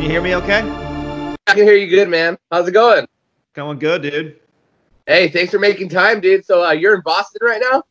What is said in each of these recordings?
Can you hear me okay? I can hear you good, man. How's it going? Going good, dude. Hey, thanks for making time, dude. So you're in Boston right now?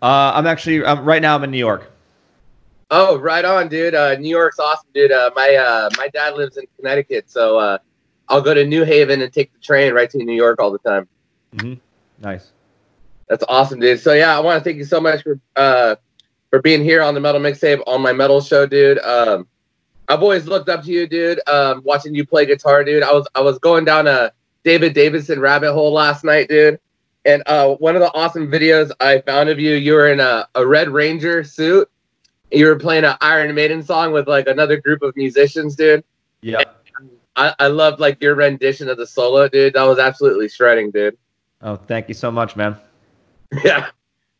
Right now I'm in New York. Oh, right on, dude. New York's awesome, dude. My dad lives in Connecticut, so I'll go to New Haven and take the train right to New York all the time. Mm-hmm. Nice. That's awesome, dude. So yeah, I want to thank you so much for being here on the Metal Mixtape on my metal show, dude. I've always looked up to you, dude. Watching you play guitar, dude. I was going down a Davidson rabbit hole last night, dude. And one of the awesome videos I found of you, you were in a Red Ranger suit. You were playing an Iron Maiden song with like another group of musicians, dude. Yeah. I loved like your rendition of the solo, dude. That was absolutely shredding, dude. Oh, thank you so much, man. Yeah.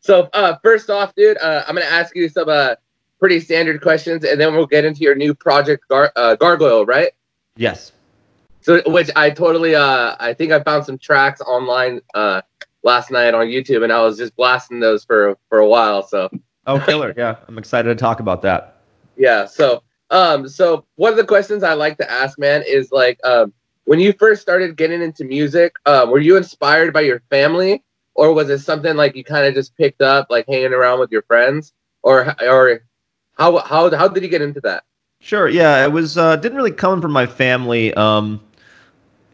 So first off, dude, I'm gonna ask you some pretty standard questions, and then we'll get into your new project, Gargoyle, right? Yes. So, which I totally, I think I found some tracks online last night on YouTube, and I was just blasting those for a while. So. Oh, killer! Yeah, I'm excited to talk about that. Yeah. So one of the questions I like to ask, man, is like, when you first started getting into music, were you inspired by your family, or was it something like you kind of just picked up, like hanging around with your friends, or how did you get into that? Sure. Yeah, it was didn't really come from my family.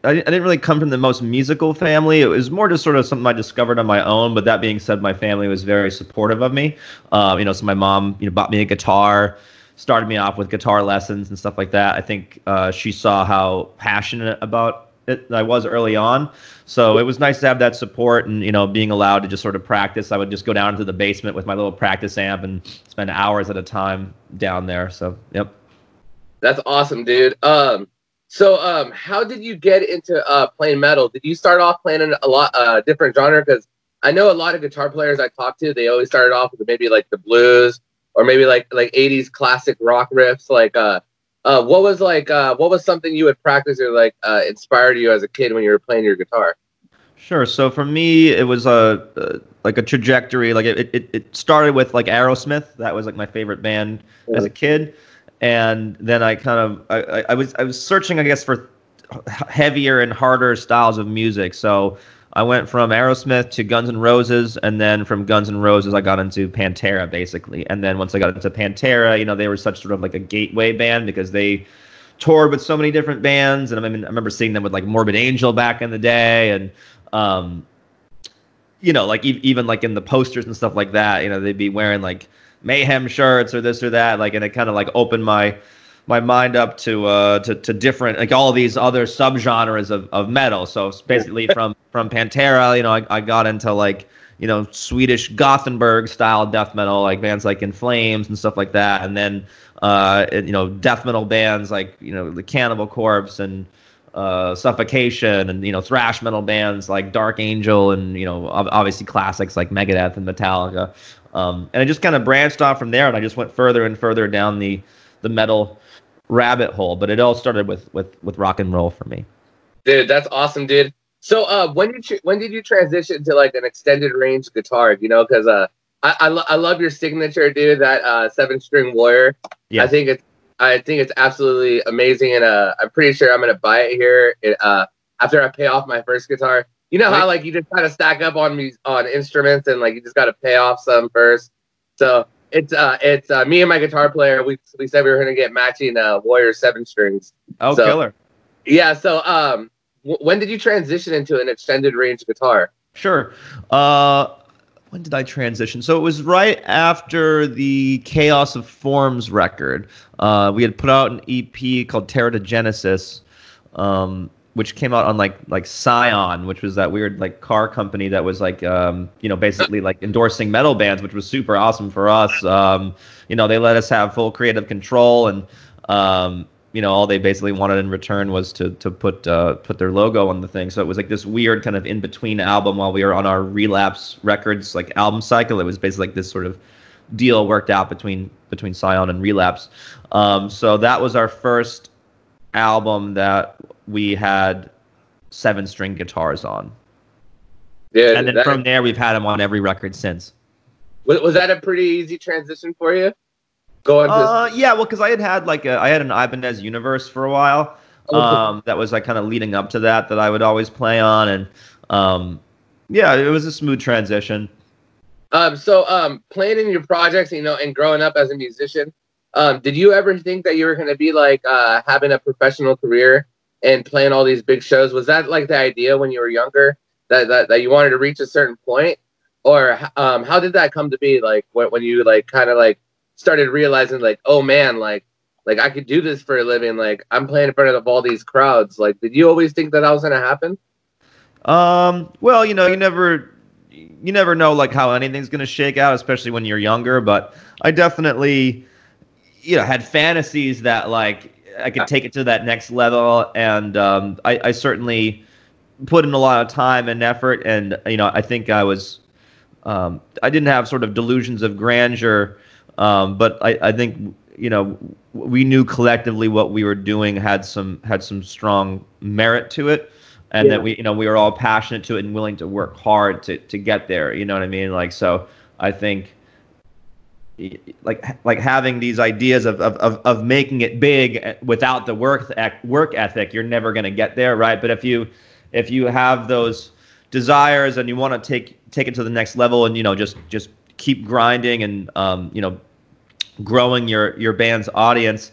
I didn't really come from the most musical family. It was more just sort of something I discovered on my own. But that being said, my family was very supportive of me. So my mom, bought me a guitar, started me off with guitar lessons and stuff like that. I think she saw how passionate about it I was early on. So it was nice to have that support and, being allowed to just sort of practice. I would just go down to the basement with my little practice amp and spend hours at a time down there. So, yep. That's awesome, dude. So how did you get into playing metal? Did you start off playing in a lot different genre? Because I know a lot of guitar players I talk to, they always started off with maybe like the blues or maybe like 80s classic rock riffs. Like what was something you would practice or like inspired you as a kid when you were playing your guitar? Sure. So for me, it was like a trajectory. Like it started with like Aerosmith. That was like my favorite band as a kid. And then I was searching, I guess, for heavier and harder styles of music. So I went from Aerosmith to Guns N' Roses, and then from Guns N' Roses I got into Pantera, basically. And then once I got into Pantera, they were such sort of like a gateway band because they toured with so many different bands. And I remember seeing them with like Morbid Angel back in the day, and like even like in the posters and stuff like that, they'd be wearing like Mayhem shirts or this or that, like, and it kind of like opened my mind up to different, like all these other subgenres of metal. So it's basically from Pantera, I got into like Swedish Gothenburg style death metal, like bands like In Flames and stuff like that, and then death metal bands like the Cannibal Corpse and Suffocation, and thrash metal bands like Dark Angel, and obviously classics like Megadeth and Metallica. And I just kind of branched off from there, and I just went further and further down the metal rabbit hole. But it all started with rock and roll for me. Dude, that's awesome, dude. So when did you transition to like an extended range guitar? Because I love your signature, dude. That 7-string Warrior. Yeah. I think it's absolutely amazing, and I'm pretty sure I'm gonna buy it here after I pay off my first guitar. You know how like you just kind of stack up on instruments, and like you just got to pay off some first. So it's me and my guitar player. We said we were gonna get matching Warrior 7-strings. Oh, so, killer! Yeah. So when did you transition into an extended range guitar? Sure. When did I transition? So it was right after the Chaos of Forms record. We had put out an EP called Teratogenesis, which came out on like Scion, which was that weird like car company that was like basically like endorsing metal bands, which was super awesome for us. They let us have full creative control, and all they basically wanted in return was to put their logo on the thing. So it was like this weird kind of in between album while we were on our Relapse Records like album cycle. It was basically like this sort of deal worked out between Scion and Relapse. So that was our first album that we had 7-string guitars on. Yeah, and then from there we've had them on every record since. Was that a pretty easy transition for you? Go on to Yeah, well, because I had an Ibanez Universe for a while. That was like kind of leading up to that I would always play on, and yeah, it was a smooth transition. Playing in your projects, and growing up as a musician, did you ever think that you were going to be like having a professional career and playing all these big shows? Was that like the idea when you were younger that you wanted to reach a certain point, or how did that come to be? Like when you like kind of like started realizing like, oh man, like I could do this for a living. Like I'm playing in front of all these crowds. Like, did you always think that was going to happen? Well, you never know like how anything's going to shake out, especially when you're younger. But I definitely, had fantasies that like I could take it to that next level, and I certainly put in a lot of time and effort. And I think I didn't have sort of delusions of grandeur, but I think we knew collectively what we were doing had some strong merit to it. And that we were all passionate to it and willing to work hard to get there. You know what I mean? Like, so I think like having these ideas of making it big without the work ethic, you're never going to get there, right? But if you have those desires and you want to take it to the next level, and just keep grinding and growing your band's audience,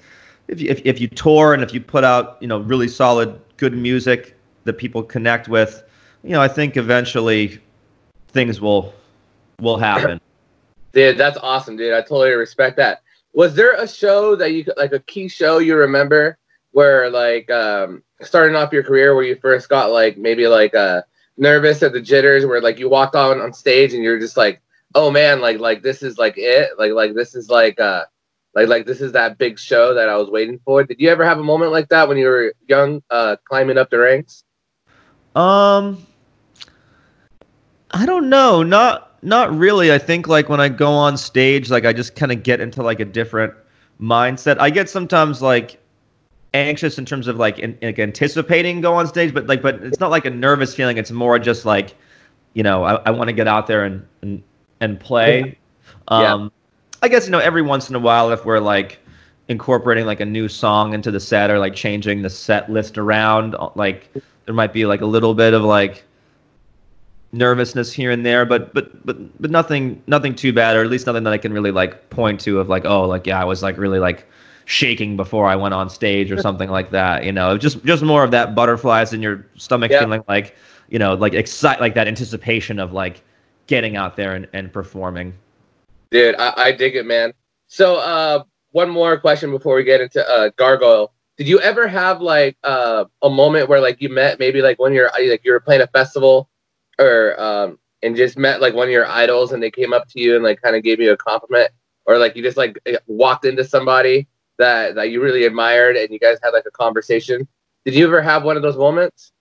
if you tour and if you put out really solid good music that people connect with, I think eventually things will happen. Dude, that's awesome, dude. I totally respect that. Was there a show that you like a key show you remember where like starting off your career where you first got like maybe like nervous at the jitters, where like you walked on stage and you're just like, oh man, like this is like it, like this is like this is that big show that I was waiting for? Did you ever have a moment like that when you were young, climbing up the ranks? I don't know. Not really. I think like when I go on stage, like I just kind of get into like a different mindset. I get sometimes like anxious in terms of like anticipating go on stage, but it's not like a nervous feeling. It's more just like, I want to get out there and play. I guess, every once in a while, if we're like incorporating like a new song into the set or like changing the set list around, like there might be like a little bit of like nervousness here and there, but nothing too bad, or at least nothing that I can really like point to of like, oh, like, yeah, I was like really like shaking before I went on stage or something like that. Just more of that butterflies in your stomach feeling, like, like like that anticipation of like getting out there and performing. Dude, I dig it, man. So one more question before we get into Gargoyle. Did you ever have like a moment where like you met maybe like when you were playing a festival, or and just met like one of your idols and they came up to you and like kind of gave you a compliment, or like you just like walked into somebody that you really admired and you guys had like a conversation? Did you ever have one of those moments?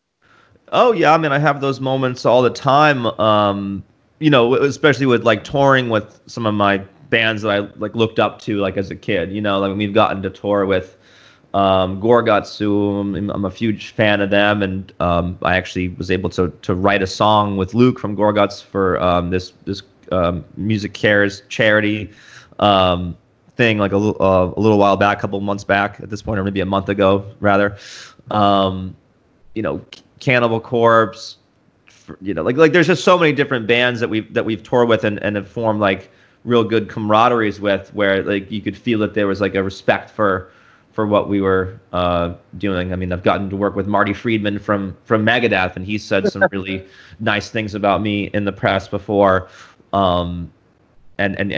Oh yeah, I mean, I have those moments all the time. Especially with like touring with some of my bands that I like looked up to like as a kid. Like we've gotten to tour with Gorgatsu. I'm a huge fan of them, and I actually was able to write a song with Luke from Gorgatsu for this Music Cares charity thing like a little while back, a couple months back at this point, or maybe a month ago rather. Cannibal Corpse, like there's just so many different bands that we've toured with and have formed like real good camaraderies with, where like you could feel that there was like a respect for what we were doing. I mean, I've gotten to work with Marty Friedman from Megadeth, and he said some really nice things about me in the press before. And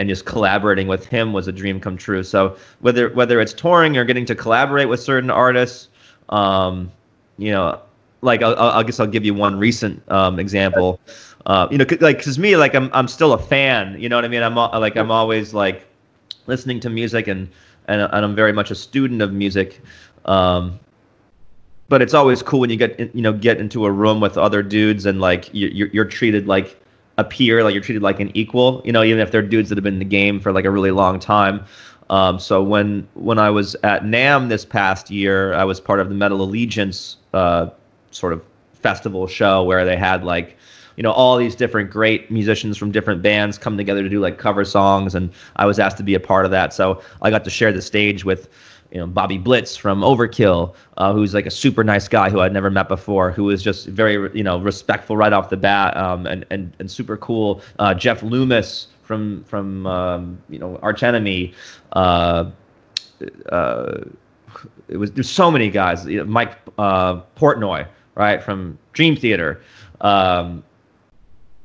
just collaborating with him was a dream come true. So whether it's touring or getting to collaborate with certain artists, like I guess I'll give you one recent example. Because me, like I'm still a fan. You know what I mean? I'm always like listening to music and I'm very much a student of music. But it's always cool when you get into a room with other dudes and like you're treated like a peer, like you're treated like an equal. Even if they're dudes that have been in the game for like a really long time. So when I was at NAMM this past year, I was part of the Metal Allegiance sort of festival show where they had like all these different great musicians from different bands come together to do like cover songs, and I was asked to be a part of that. So I got to share the stage with Bobby Blitz from Overkill, who's like a super nice guy who I'd never met before, who was just very respectful right off the bat, and super cool. Jeff Loomis from Arch Enemy. There's so many guys. Mike Portnoy, right, from Dream Theater.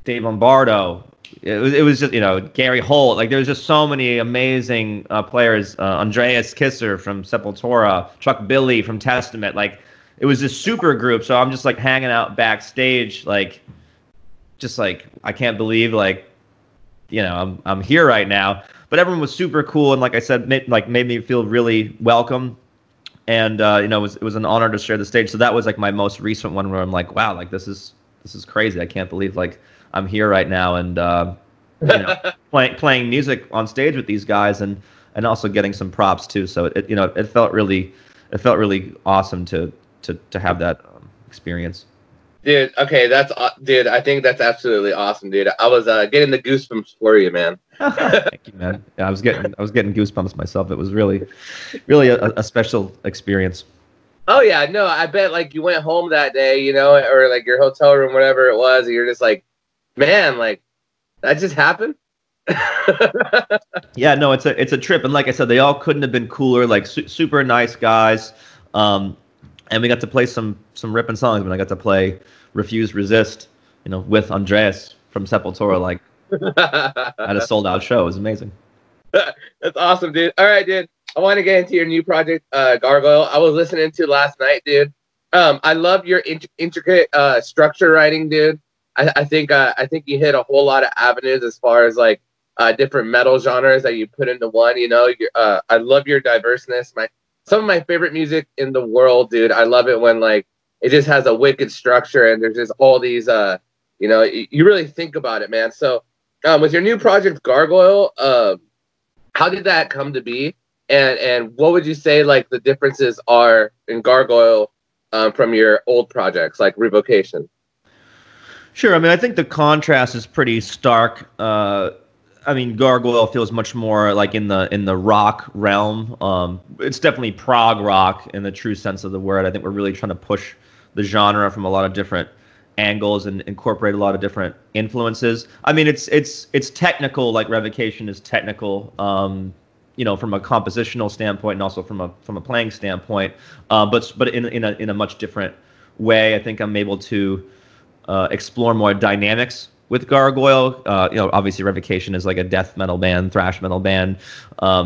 Dave Lombardo. It was just Gary Holt. Like there was just so many amazing players. Andreas Kisser from Sepultura, Chuck Billy from Testament. Like it was this super group. So I'm just like hanging out backstage, like just like I can't believe I'm here right now. But everyone was super cool, and like I said, made me feel really welcome. And it was an honor to share the stage. So that was like my most recent one where I'm like, wow, like this is crazy. I can't believe like I'm here right now, and playing music on stage with these guys, and also getting some props too. So it felt really awesome to have that experience. Dude, okay, dude. I think that's absolutely awesome, dude. I was getting the goosebumps for you, man. Thank you, man. Yeah, I was getting goosebumps myself. It was really a special experience. Oh yeah, no, I bet like you went home that day, or like your hotel room, whatever it was, and you're just like, man, like that just happened. Yeah, no, it's a trip, and like I said, they all couldn't have been cooler. Like super nice guys, and we got to play some ripping songs. When I got to play "Refuse Resist," with Andreas from Sepultura, like at a sold out show. It was amazing. That's awesome, dude. All right, dude. I want to get into your new project, Gargoyle. I was listening to last night, dude. I love your intricate structure writing, dude. I think you hit a whole lot of avenues as far as like different metal genres that you put into one. I love your diverseness. Some of my favorite music in the world, dude. I love it when like it just has a wicked structure and there's just all these you really think about it, man. So with your new project, Gargoyle, how did that come to be? And what would you say like the differences are in Gargoyle from your old projects like Revocation? Sure. I mean, I think the contrast is pretty stark. Gargoyle feels much more like in the rock realm. It's definitely prog rock in the true sense of the word. I think we're really trying to push the genre from a lot of different angles and incorporate a lot of different influences. I mean, it's technical, like Revocation is technical. From a compositional standpoint and also from a playing standpoint, but in a much different way. I think I'm able to explore more dynamics with Gargoyle. Obviously Revocation is like a death metal band, thrash metal band,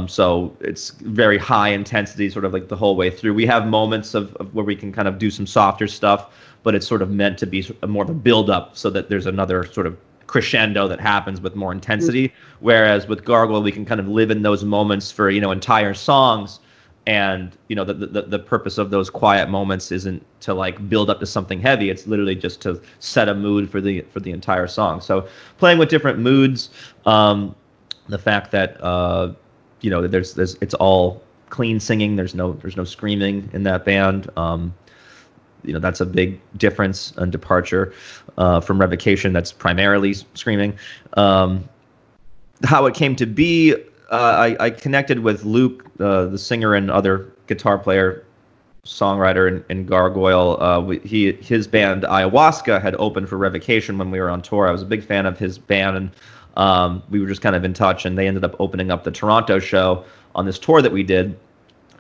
so it's very high intensity, sort of like the whole way through. We have moments of where we can kind of do some softer stuff, but it's sort of meant to be more of a build up, so that there's another sort of crescendo that happens with more intensity. Whereas with Gargoyle, we can kind of live in those moments for entire songs, and the purpose of those quiet moments isn't to like build up to something heavy. It's literally just to set a mood for the entire song. So playing with different moods, the fact that there's it's all clean singing. There's no screaming in that band. That's a big difference and departure from Revocation. That's primarily screaming. How it came to be, I connected with Luke, the singer and other guitar player, songwriter in Gargoyle. His band Ayahuasca had opened for Revocation when we were on tour. I was a big fan of his band, and we were just kind of in touch, and they ended up opening up the Toronto show on this tour that we did.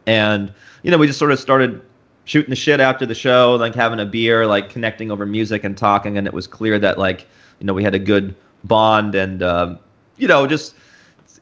And we just sort of started shooting the shit after the show, like having a beer, like connecting over music and talking, and it was clear that like we had a good bond, and just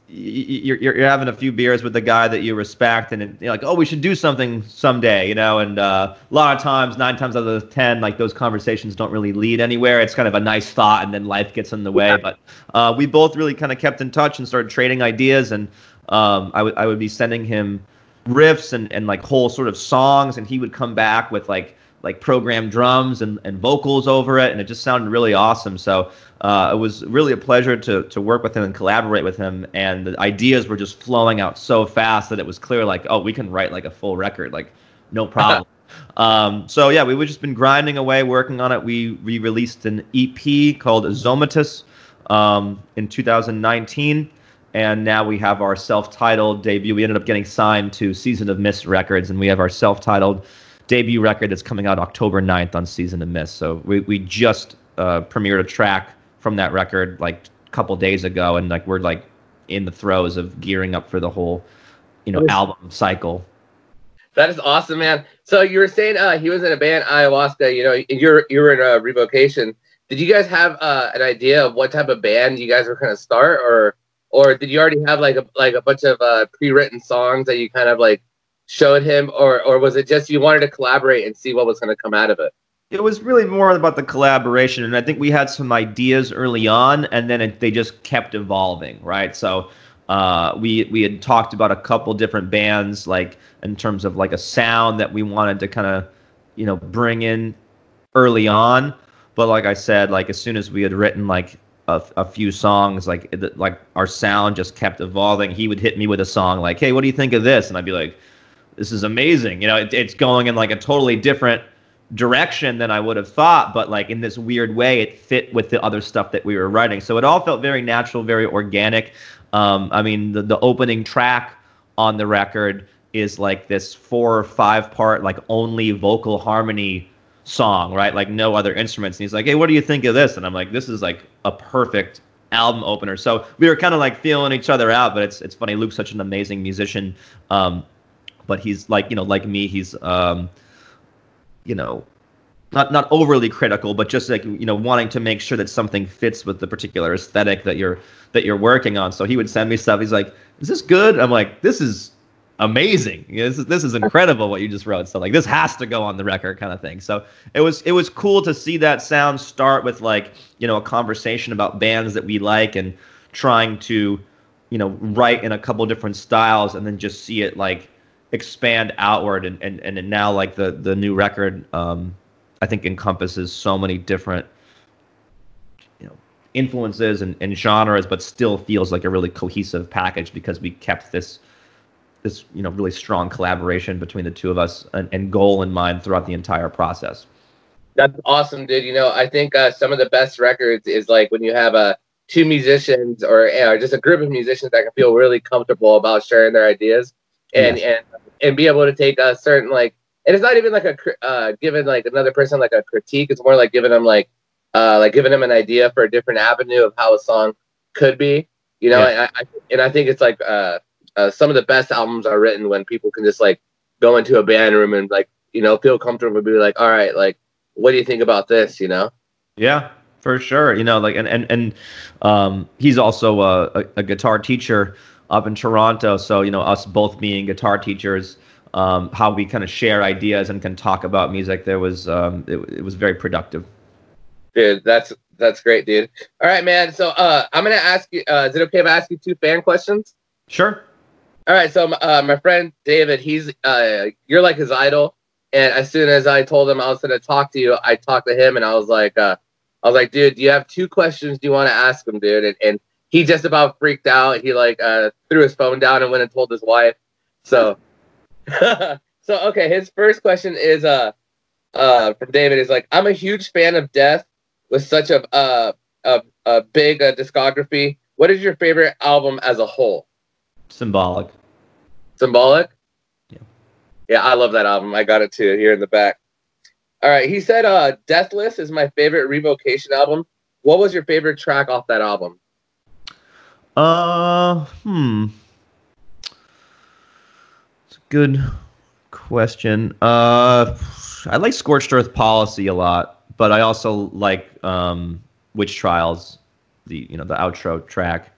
you're having a few beers with the guy that you respect, and you're like, oh, we should do something someday, and a lot of times, 9 times out of 10, like those conversations don't really lead anywhere. It's kind of a nice thought, and then life gets in the way. But we both really kind of kept in touch and started trading ideas, and I would be sending him riffs and like whole sort of songs, and he would come back with like programmed drums and vocals over it, and it just sounded really awesome. So it was really a pleasure to work with him and collaborate with him, and the ideas were just flowing out so fast that it was clear like, oh, we can write like a full record, like no problem. So yeah, we've just been grinding away, working on it. We released an EP called Azomatus in 2019, and now we have our self-titled debut. We ended up getting signed to Season of Mist Records, and we have our self-titled debut record that's coming out October 9th on Season of Mist. So we just premiered a track from that record like a couple days ago, and like we're like in the throes of gearing up for the whole, album cycle. That is awesome, man. So you were saying he was in a band, Ayahuasca. You were in Revocation. Did you guys have an idea of what type of band you guys were going to start, or did you already have like a bunch of pre-written songs that you kind of like showed him, or was it just you wanted to collaborate and see what was going to come out of it? It was really more about the collaboration, and I think we had some ideas early on, and then they just kept evolving, right? So we had talked about a couple different bands, like in terms of like a sound that we wanted to kind of, bring in early on. But like I said, like as soon as we had written like a few songs, like our sound just kept evolving. He would hit me with a song like, "Hey, what do you think of this?" And I'd be like, "This is amazing." It's going in like a totally different direction than I would have thought, but like in this weird way, it fit with the other stuff that we were writing. So it all felt very natural, very organic. I mean, the opening track on the record is like this 4 or 5 part, like only vocal harmony song, right? Like no other instruments. And he's like, "Hey, what do you think of this?" And I'm like, "This is like a perfect album opener." So we were kind of like feeling each other out, but it's funny. Luke's such an amazing musician. But he's like, like me, he's, not overly critical, but just like, wanting to make sure that something fits with the particular aesthetic that you're working on. So he would send me stuff. He's like, "Is this good?" I'm like, "This is amazing. This is incredible what you just wrote." So like, this has to go on the record, kind of thing. So it was cool to see that sound start with like, a conversation about bands that we like and trying to, write in a couple different styles, and then just see it like expand outward, and now like the new record, I think encompasses so many different influences and genres, but still feels like a really cohesive package because we kept this really strong collaboration between the two of us and goal in mind throughout the entire process. That's awesome, dude. I think some of the best records is like when you have two musicians or just a group of musicians that can feel really comfortable about sharing their ideas and be able to take a certain like, and it's not even like giving like another person like a critique. It's more like giving them giving them an idea for a different avenue of how a song could be. And I think it's like some of the best albums are written when people can just like go into a band room and like feel comfortable and be like, "All right, like what do you think about this?" Yeah, for sure. He's also a guitar teacher up in Toronto. So us both being guitar teachers, how we kind of share ideas and can talk about music. There was it was very productive. Dude, that's great, dude. All right, man. So I'm gonna ask you. Is it okay if I ask you 2 fan questions? Sure. All right. So my friend David, he's you're like his idol, and as soon as I told him I was gonna talk to you, I talked to him, and I was like, "Dude, do you have 2 questions? Do you want to ask him, dude?" And he just about freaked out. He like threw his phone down and went and told his wife. So, okay. His first question is from David is like, "I'm a huge fan of Death with such a big discography. What is your favorite album as a whole?" Symbolic. Symbolic? Yeah. Yeah, I love that album. I got it too here in the back. All right. He said Deathless is my favorite Revocation album. What was your favorite track off that album? It's a good question. I like Scorched Earth Policy a lot, but I also like Witch Trials, the outro track.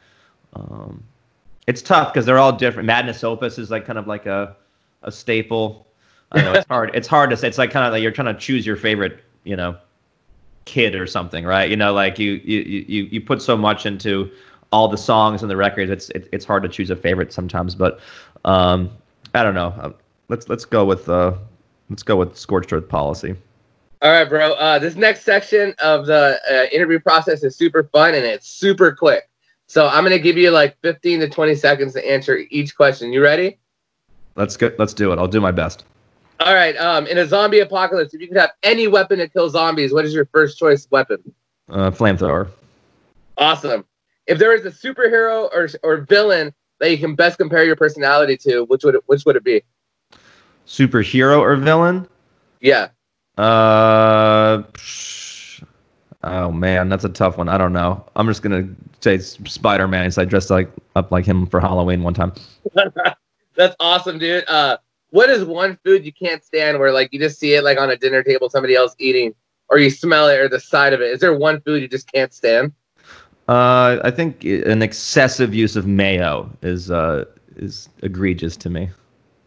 It's tough because they're all different. Madness Opus is like kind of like a staple. I know it's hard. It's hard to say. It's like kind of like you're trying to choose your favorite, kid or something, right? Like you put so much into all the songs and the records. It's hard to choose a favorite sometimes. But I don't know. Let's go with Scorched Earth Policy. All right, bro. This next section of the interview process is super fun and it's super quick. So I'm going to give you like 15 to 20 seconds to answer each question. You ready? Let's do it. I'll do my best. All right. In a zombie apocalypse, if you could have any weapon to kill zombies, what is your first choice weapon? Flamethrower. Awesome. If there was a superhero or villain that you can best compare your personality to, which would it be? Superhero or villain? Yeah. Oh man, that's a tough one. I don't know. I'm just gonna say Spider-Man, because I dressed up like him for Halloween one time. That's awesome, dude. What is one food you can't stand where like you just see it like on a dinner table, somebody else eating, or you smell it or the side of it? Is there one food you just can't stand? I think an excessive use of mayo is egregious to me.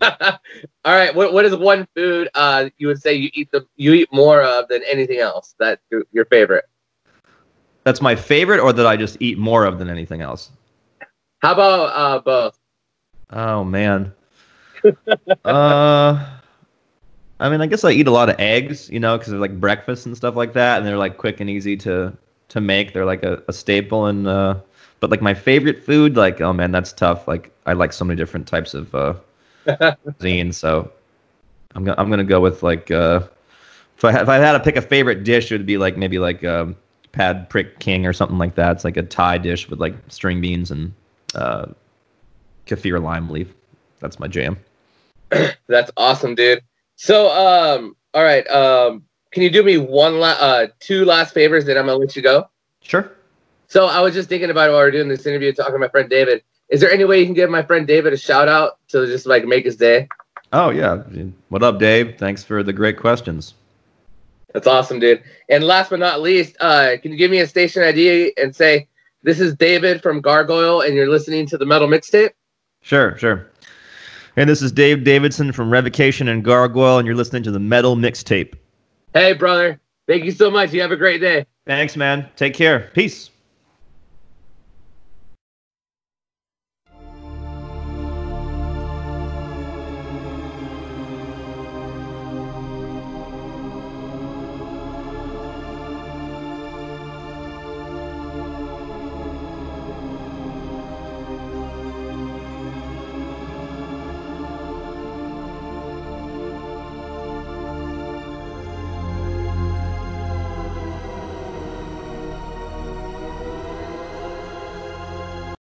All right. What is one food you would say you eat more of than anything else? That's your favorite. That's my favorite, or that I just eat more of than anything else? How about both? Oh man. I mean, I guess I eat a lot of eggs, because they're like breakfast and stuff like that, and they're like quick and easy to make. They're like a staple, and but like my favorite food, like, oh man, that's tough. Like I like so many different types of cuisine, so I'm gonna go with like if I had to pick a favorite dish, it would be like maybe like pad prick king or something like that. It's like a Thai dish with like string beans and kaffir lime leaf. That's my jam. That's awesome, dude. So all right, can you do me two last favors, then I'm gonna let you go? Sure. So I was just thinking about it while we were doing this interview, talking to my friend David. Is there any way you can give my friend David a shout out to just like make his day? Oh yeah. What up, Dave? Thanks for the great questions. That's awesome, dude. And last but not least, can you give me a station ID and say, this is David from Gargoyle and you're listening to the Metal Mixtape? Sure. And this is Davidson from Revocation and Gargoyle, and you're listening to the Metal Mixtape. Hey, brother. Thank you so much. You have a great day. Thanks, man. Take care. Peace.